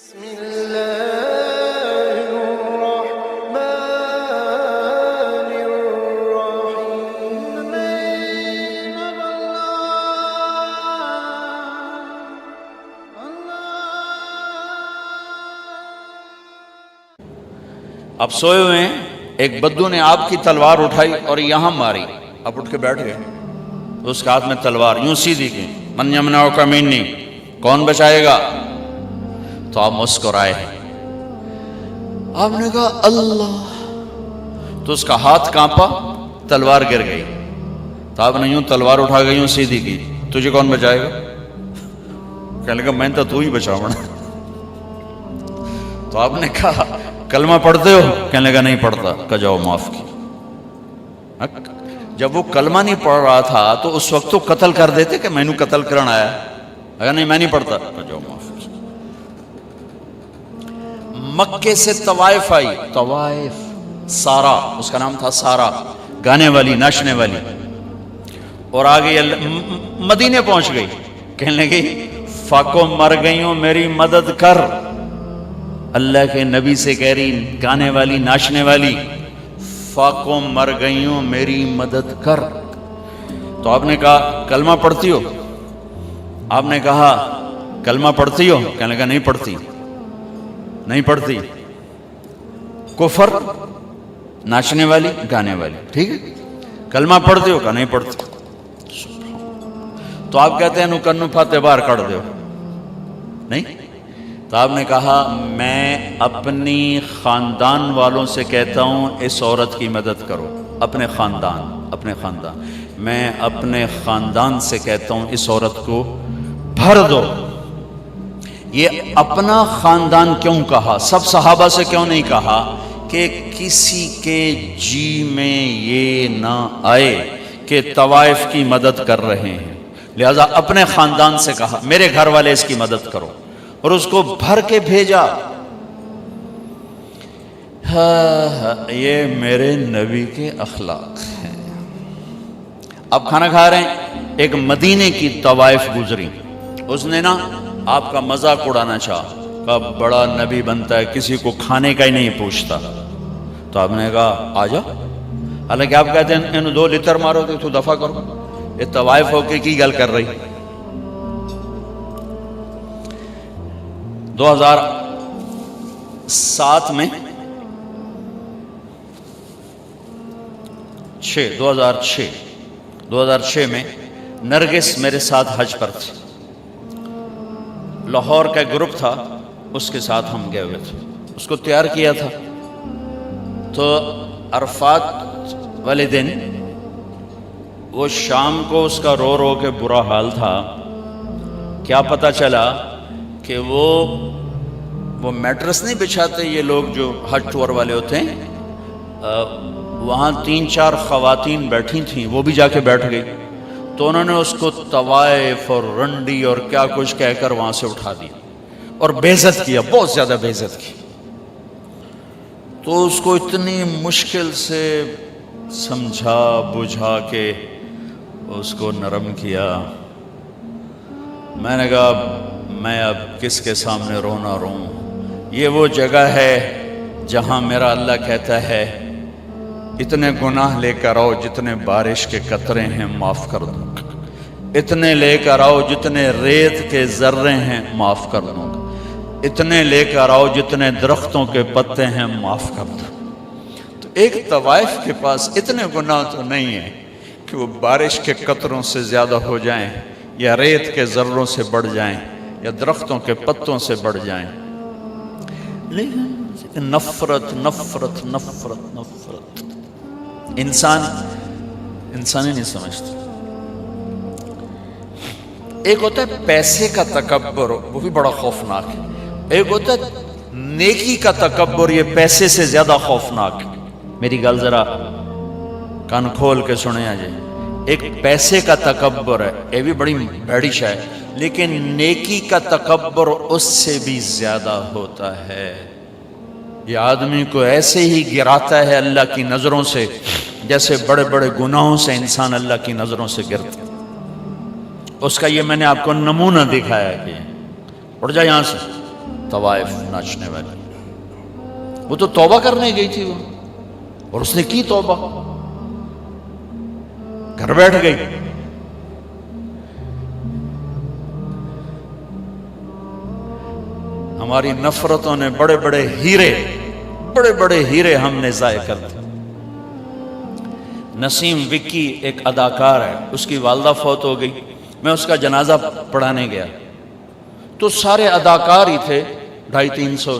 بسم الله الرحمن الرحيم. اب سوئے ہوئے ہیں، ایک بدو نے آپ کی تلوار اٹھائی اور یہاں ماری، آپ اٹھ کے بیٹھ گئے، تو اس کے ہاتھ میں تلوار یوں سیدھی کی، من یمنعک منی، کون بچائے گا؟ تو آپ مسکرائے، آپ نے کہا اللہ، تو اس کا ہاتھ کانپا، تلوار گر گئی، تو آپ نے یوں تلوار اٹھا کے یوں سیدھی کی، تجھے کون بچائے گا؟ کہنے لگا میں تو ہی بچاؤں. تو آپ نے کہا کلمہ پڑھتے ہو؟ کہنے لگا نہیں پڑھتا. کہا جاؤ معاف کی. جب وہ کلمہ نہیں پڑھ رہا تھا تو اس وقت تو قتل کر دیتے کہ میں نے قتل کرنا آیا. اگر نہیں میں نہیں پڑھتا. کہا جاؤ معاف کی. مکے سے طوائف آئی، طوائف، سارا اس کا نام تھا، سارا گانے والی ناچنے والی، اور آگے مدینے پہنچ گئی. کہنے لگی فاکو مر گئی ہوں میری مدد کر. اللہ کے نبی سے کہہ رہی گانے والی ناچنے والی، فاکو مر گئی ہوں میری مدد کر. تو آپ نے کہا کلمہ پڑھتی ہو؟ آپ نے کہا کلمہ پڑھتی ہو؟ کہنے لگا نہیں پڑھتی. نہیں پڑھتی. کفر، ناچنے والی گانے والی، ٹھیک ہے. کلمہ پڑھتی ہو؟ کہا نہیں پڑھتی. تو آپ کہتے ہیں نو فاتح باہر کر دو. نہیں. تو آپ نے کہا میں اپنی خاندان والوں سے کہتا ہوں اس عورت کی مدد کرو. اپنے خاندان میں اپنے خاندان سے کہتا ہوں اس عورت کو بھر دو. یہ اپنا خاندان کیوں کہا؟ سب صحابہ سے کیوں نہیں کہا کہ کسی کے جی میں یہ نہ آئے کہ طوائف کی مدد کر رہے ہیں؟ لہذا اپنے خاندان سے کہا میرے گھر والے اس کی مدد کرو، اور اس کو بھر کے بھیجا. یہ میرے نبی کے اخلاق ہیں. اب کھانا کھا رہے ہیں، ایک مدینے کی طوائف گزری، اس نے نا آپ کا مذاق اڑانا چاہا، کہا بڑا نبی بنتا ہے کسی کو کھانے کا ہی نہیں پوچھتا. تو آپ نے کہا آ جا. حالانکہ آپ کہتے ہیں انہوں 2 لتر مارو تو دفع کرو. یہ طوائف ہو کے کی گل کر رہی. 2007 میں 2006 میں نرگس میرے ساتھ حج پر تھی. لاہور کا گروپ تھا، اس کے ساتھ ہم گئے ہوئے تھے، اس کو تیار کیا تھا. تو عرفات والے دن وہ شام کو اس کا رو رو کے برا حال تھا. کیا پتہ چلا کہ وہ میٹرس نہیں بچھاتے یہ لوگ جو حج ٹور والے ہوتے ہیں، وہاں 3-4 خواتین بیٹھی تھیں، وہ بھی جا کے بیٹھ گئی. تو انہوں نے اس کو طوائف اور رنڈی اور کیا کچھ کہہ کر وہاں سے اٹھا دیا اور بے عزت کیا، بہت زیادہ بے عزت کی. تو اس کو اتنی مشکل سے سمجھا بجھا کے اس کو نرم کیا. میں نے کہا میں اب کس کے سامنے رونا روں؟ یہ وہ جگہ ہے جہاں میرا اللہ کہتا ہے اتنے گناہ لے کر آؤ جتنے بارش کے قطرے ہیں معاف کر دوں گا، اتنے لے کر آؤ جتنے ریت کے ذرے ہیں معاف کر دوں گا، اتنے لے کر آؤ جتنے درختوں کے پتے ہیں معاف کر دوں. تو ایک طوائف کے پاس اتنے گناہ تو نہیں ہیں کہ وہ بارش کے قطروں سے زیادہ ہو جائیں، یا ریت کے ذروں سے بڑھ جائیں، یا درختوں کے پتوں سے بڑھ جائیں. لیکن نفرت نفرت نفرت نفرت انسانی نہیں سمجھتا. ایک ہوتا ہے پیسے کا تکبر، وہ بھی بڑا خوفناک ہے. ایک ہوتا ہے نیکی کا تکبر، یہ پیسے سے زیادہ خوفناک ہے. میری گل ذرا کان کھول کے سنیں آجے. ایک پیسے کا تکبر ہے، یہ بھی بڑی بھڑی شے ہے، لیکن نیکی کا تکبر اس سے بھی زیادہ ہوتا ہے. یہ آدمی کو ایسے ہی گراتا ہے اللہ کی نظروں سے جیسے بڑے بڑے گناہوں سے انسان اللہ کی نظروں سے گرتا ہے. اس کا یہ میں نے آپ کو نمونہ دکھایا کہ اٹھ جا یہاں سے. طوائف ناچنے والی، وہ تو توبہ کرنے گئی تھی وہ، اور اس نے کی توبہ، گھر بیٹھ گئی۔ ہماری نفرتوں نے بڑے بڑے ہیرے ہم نے ضائع کر دیے۔ نسیم وکی ایک اداکار ہے، اس کی والدہ فوت ہو گئی، میں اس کا جنازہ پڑھانے گیا تو سارے اداکار ہی تھے، 250-300،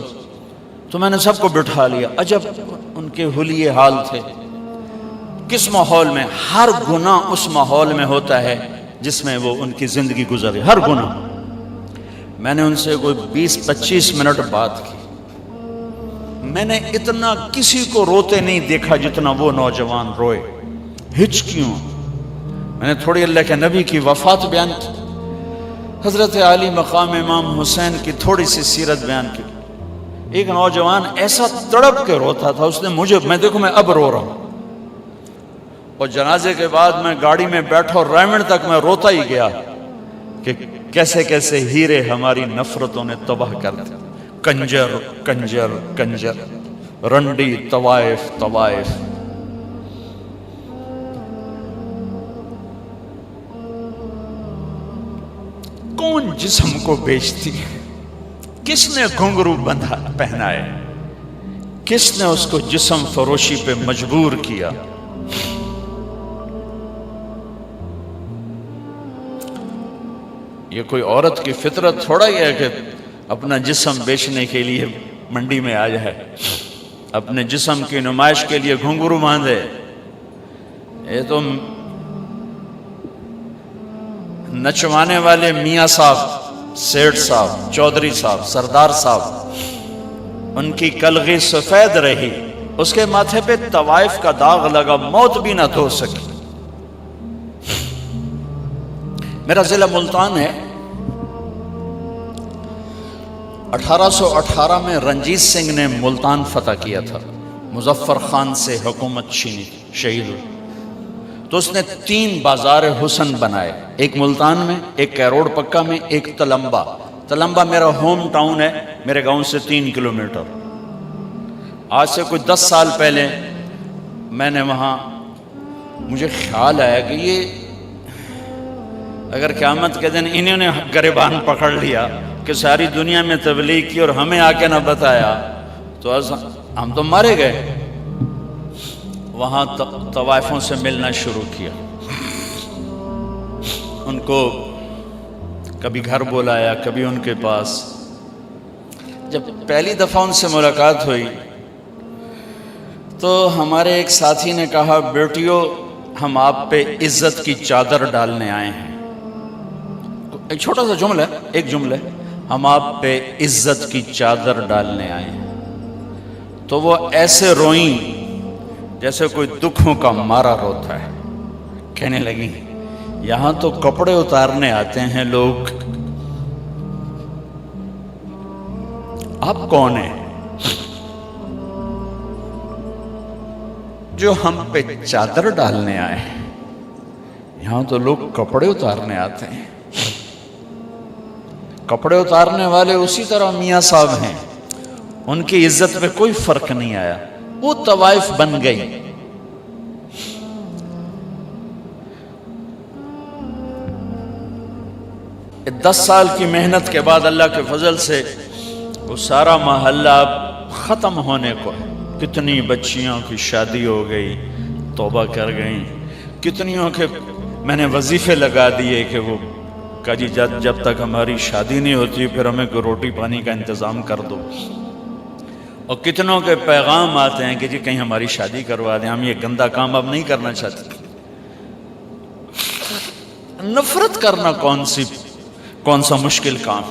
تو میں نے سب کو بٹھا لیا۔ عجب ان کے حلیے حال تھے، کس ماحول میں، ہر گناہ اس ماحول میں ہوتا ہے جس میں وہ ان کی زندگی گزرے، ہر گناہ۔ میں نے ان سے کوئی 20-25 منٹ بات کی، میں نے اتنا کسی کو روتے نہیں دیکھا جتنا وہ نوجوان روئے، ہچکیوں۔ میں نے تھوڑی اللہ کے نبی کی وفات بیان کی، حضرت علی مقام امام حسین کی تھوڑی سی سیرت بیان کی۔ ایک نوجوان ایسا تڑپ کے روتا تھا، اس نے میں دیکھو میں اب رو رہا ہوں، اور جنازے کے بعد میں گاڑی میں بیٹھا اور رائمنڈ تک میں روتا ہی گیا کہ کیسے کیسے ہیرے ہماری نفرتوں نے تباہ کر دیا۔ کنجر کنجر کنجر، رنڈی طوائف طوائف۔ کون جسم کو بیچتی ہے؟ کس نے گھنگرو بندھا پہنائے؟ کس نے اس کو جسم فروشی پہ مجبور کیا؟ یہ کوئی عورت کی فطرت تھوڑا ہی ہے کہ اپنا جسم بیچنے کے لیے منڈی میں آ جائے، اپنے جسم کی نمائش کے لیے گھنگرو باندھے۔ یہ تو نچوانے والے میاں صاحب، سیٹھ صاحب، چودھری صاحب، سردار صاحب، ان کی کلغی سفید رہی، اس کے ماتھے پہ طوائف کا داغ لگا، موت بھی نہ دھو سکی۔ میرا ضلع ملتان ہے، 1818 میں رنجیت سنگھ نے ملتان فتح کیا تھا، مظفر خان سے حکومت چھینی، شہید ہوئی، تو اس نے 3 بازار حسن بنائے، ایک ملتان میں، ایک کیروڑ پکا میں، ایک تلمبا۔ تلمبا میرا ہوم ٹاؤن ہے، میرے گاؤں سے 3 کلومیٹر۔ آج سے کوئی 10 سال پہلے میں نے وہاں، مجھے خیال آیا کہ یہ اگر قیامت کے دن انہوں نے گریبان پکڑ لیا کہ ساری دنیا میں تبلیغ کی اور ہمیں آ کے نہ بتایا تو ہم تو مارے گئے۔ وہاں طوائفوں سے ملنا شروع کیا، ان کو کبھی گھر بلایا، کبھی ان کے پاس۔ جب پہلی دفعہ ان سے ملاقات ہوئی تو ہمارے ایک ساتھی نے کہا، بیٹیوں ہم آپ پہ عزت کی چادر ڈالنے آئے ہیں۔ ایک چھوٹا سا جملہ ہے، ایک جملہ ہے، ہم آپ پہ عزت کی چادر ڈالنے آئے ہیں۔ تو وہ ایسے روئیں جیسے کوئی دکھوں کا مارا روتا ہے، کہنے لگی یہاں تو کپڑے اتارنے آتے ہیں لوگ، آپ کون ہیں جو ہم پہ چادر ڈالنے آئے ہیں؟ یہاں تو لوگ کپڑے اتارنے آتے ہیں۔ کپڑے اتارنے والے اسی طرح میاں صاحب ہیں، ان کی عزت پہ کوئی فرق نہیں آیا، وہ طوائف بن گئی۔ 10 سال کی محنت کے بعد اللہ کے فضل سے وہ سارا محلہ اب ختم ہونے کو ہے۔ کتنی بچیوں کی شادی ہو گئی، توبہ کر گئیں، کتنیوں کے میں نے وظیفے لگا دیے کہ وہ کہا جی جب تک ہماری شادی نہیں ہوتی پھر ہمیں کوئی روٹی پانی کا انتظام کر دو، اور کتنوں کے پیغام آتے ہیں کہ جی کہیں ہماری شادی کروا دیں، ہم یہ گندا کام اب نہیں کرنا چاہتے۔ نفرت کرنا کون سا مشکل کام؟